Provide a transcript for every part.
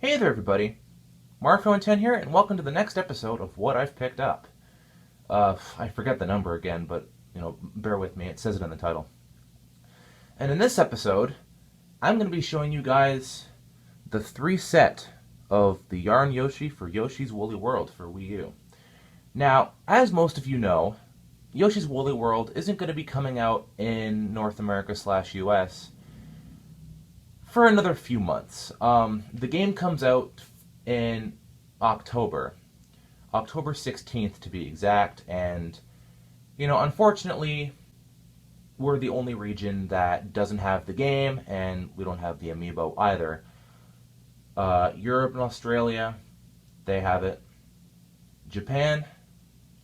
Hey there everybody, Marco10 here, and welcome to the next episode of What I've Picked Up. I forget the number again, but, bear with me, it says it in the title. And in this episode, I'm going to be showing you guys the 3 set of the Yarn Yoshi for Yoshi's Woolly World for Wii U. Now, as most of you know, Yoshi's Woolly World isn't going to be coming out in North America/US for another few months. The game comes out in October 16th to be exact, and unfortunately we're the only region that doesn't have the game, and we don't have the amiibo either. Europe and Australia, they have it. Japan,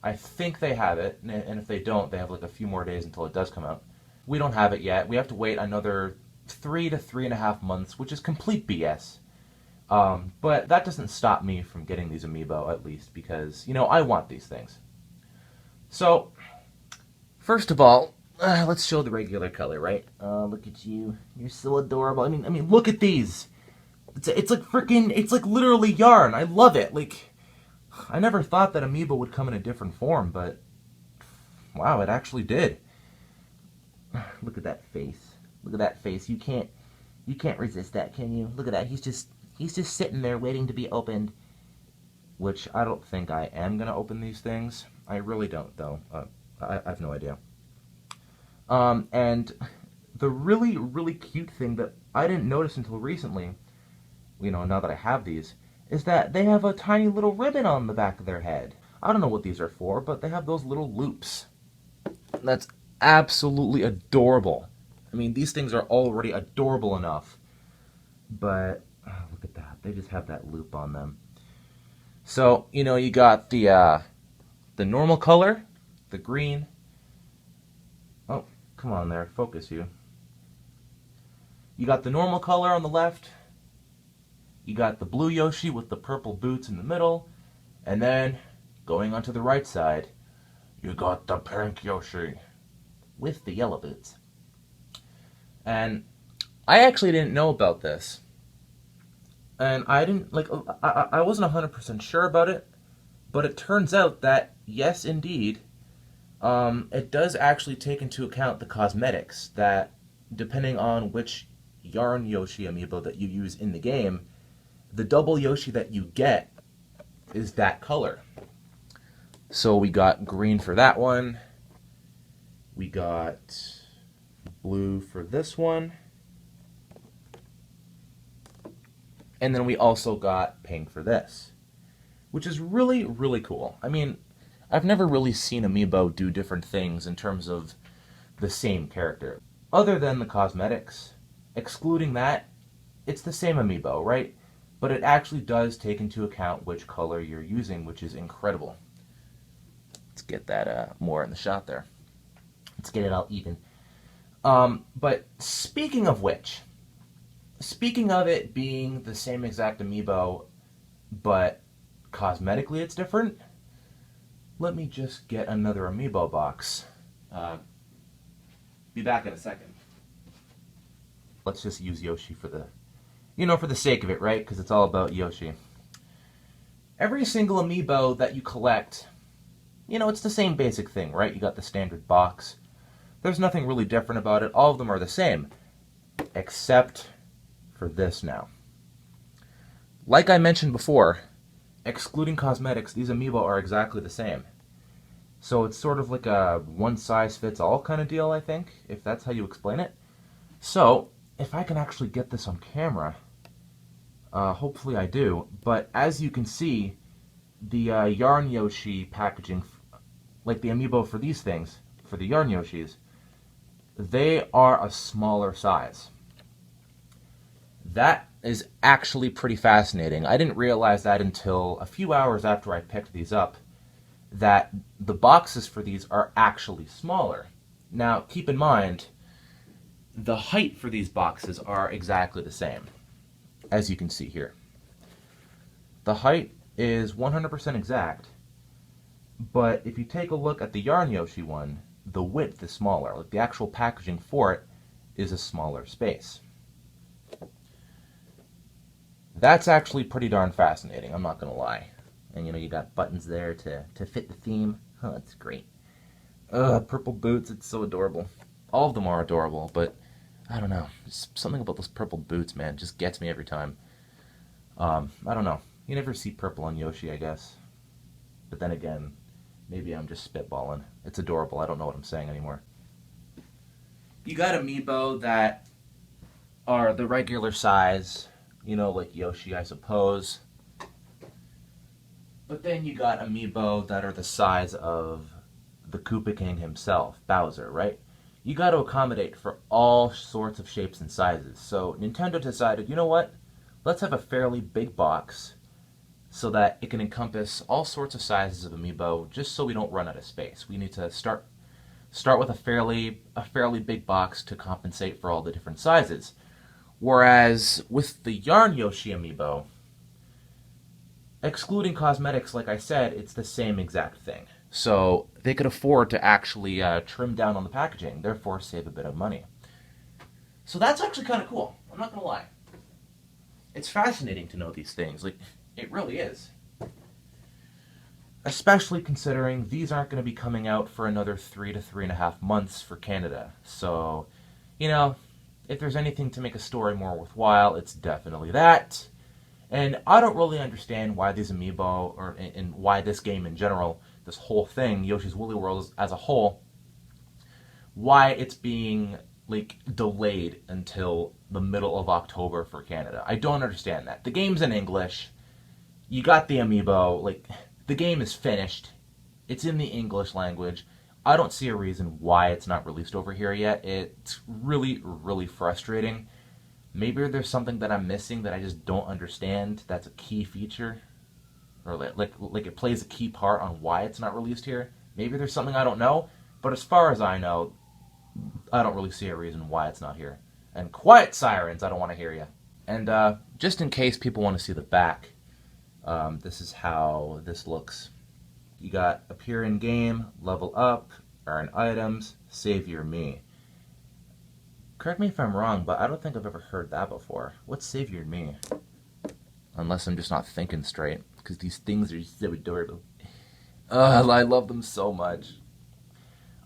I think they have it, and if they don't, they have like a few more days until it does come out. We don't have it yet. We have to wait another 3 to 3.5 months, which is complete BS. But that doesn't stop me from getting these amiibo, at least, because, I want these things. So, first of all, let's show the regular color, right? Look at you. You're so adorable. I mean, look at these. It's like freaking, it's like literally yarn. I love it. Like, I never thought that amiibo would come in a different form, but wow, it actually did. Look at that face. Look at that face. You can't resist that, can you? Look at that. He's just sitting there waiting to be opened. Which I don't think I am gonna open these things. I really don't, though. I have no idea. And the really, really cute thing that I didn't notice until recently, now that I have these, is that they have a tiny little ribbon on the back of their head. I don't know what these are for, but they have those little loops. That's absolutely adorable. I mean, these things are already adorable enough, but look at that. They just have that loop on them. So, you got the normal color, the green. Oh, come on there, focus you. You got the normal color on the left. You got the blue Yoshi with the purple boots in the middle. And then, going onto the right side, you got the pink Yoshi with the yellow boots. And I actually didn't know about this. And I didn't, I wasn't 100% sure about it. But it turns out that, yes, indeed, it does actually take into account the cosmetics that, depending on which Yarn Yoshi amiibo that you use in the game, the double Yoshi that you get is that color. So we got green for that one. We got blue for this one. And then we also got pink for this, which is really, really cool. I mean, I've never really seen amiibo do different things in terms of the same character. Other than the cosmetics, excluding that, it's the same amiibo, right? But it actually does take into account which color you're using, which is incredible. Let's get that more in the shot there. Let's get it all even. But speaking of which, speaking of it being the same exact amiibo, but cosmetically it's different, let me just get another amiibo box. Be back in a second. Let's just use Yoshi for the, for the sake of it, right? Because it's all about Yoshi. Every single amiibo that you collect, it's the same basic thing, right? You got the standard box. There's nothing really different about it. All of them are the same, except for this now. Like I mentioned before, excluding cosmetics, these amiibo are exactly the same. So it's sort of like a one-size-fits-all kind of deal, I think, if that's how you explain it. So, if I can actually get this on camera, hopefully I do, but as you can see, the Yarn Yoshi packaging, like the amiibo for these things, for the Yarn Yoshis, they are a smaller size. That is actually pretty fascinating. I didn't realize that until a few hours after I picked these up, that the boxes for these are actually smaller. Now, keep in mind, the height for these boxes are exactly the same, as you can see here. The height is 100% exact, but if you take a look at the Yarn Yoshi one, the width is smaller. Like the actual packaging for it is a smaller space. that's actually pretty darn fascinating, I'm not going to lie. And, you know, you got buttons there to fit the theme. Oh, that's great. Purple boots, it's so adorable. All of them are adorable, but I don't know. Something about those purple boots, man, just gets me every time. I don't know. You never see purple on Yoshi, I guess. But then again, maybe I'm just spitballing. It's adorable. I don't know what I'm saying anymore. You got amiibo that are the regular size, you know, like Yoshi, I suppose. But then you got amiibo that are the size of the Koopa King himself, Bowser, right? You got to accommodate for all sorts of shapes and sizes. So Nintendo decided, you know what? Let's have a fairly big box so that it can encompass all sorts of sizes of amiibo, just so we don't run out of space. We need to start with a fairly big box to compensate for all the different sizes. Whereas with the Yarn Yoshi amiibo, excluding cosmetics, like I said, it's the same exact thing. So they could afford to actually trim down on the packaging, therefore save a bit of money. So that's actually kind of cool. I'm not gonna lie. It's fascinating to know these things. Like, it really is. Especially considering these aren't going to be coming out for another 3 to 3.5 months for Canada. So, you know, if there's anything to make a story more worthwhile, it's definitely that. And I don't really understand why these amiibo, and why this game in general, this whole thing, Yoshi's Woolly World as a whole, why it's being, like, delayed until the middle of October for Canada. I don't understand that. The game's in English. You got the amiibo. Like, the game is finished. It's in the English language. I don't see a reason why it's not released over here yet. It's really, really frustrating. Maybe there's something that I'm missing that I just don't understand that's a key feature. Or like it plays a key part on why it's not released here. Maybe there's something I don't know. But as far as I know, I don't really see a reason why it's not here. And quiet, sirens, I don't want to hear you. And just in case people want to see the back, this is how this looks. You got appear in game, level up, earn items, save your me. Correct me if I'm wrong, but I don't think I've ever heard that before. What's save your me? Unless I'm just not thinking straight, because these things are so adorable. I love them so much.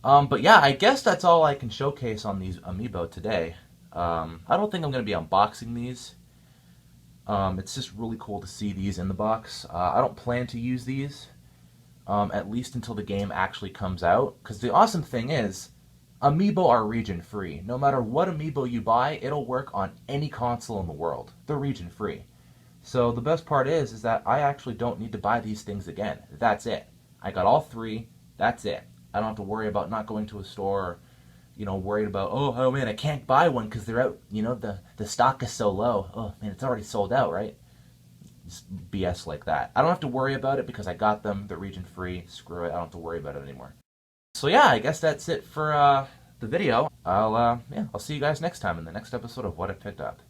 But yeah, I guess that's all I can showcase on these amiibo today. I don't think I'm going to be unboxing these. It's just really cool to see these in the box. I don't plan to use these, at least until the game actually comes out. Because the awesome thing is, amiibo are region free. No matter what amiibo you buy, it'll work on any console in the world. They're region free. So the best part is that I actually don't need to buy these things again. That's it. I got all three. That's it. I don't have to worry about not going to a store, or, you know, worried about, oh man, I can't buy one because they're out, you know, the stock is so low. Oh man, it's already sold out, right? Just BS like that. I don't have to worry about it because I got them. They're region free. Screw it. I don't have to worry about it anymore. So yeah, I guess that's it for the video. I'll see you guys next time in the next episode of What I Picked Up.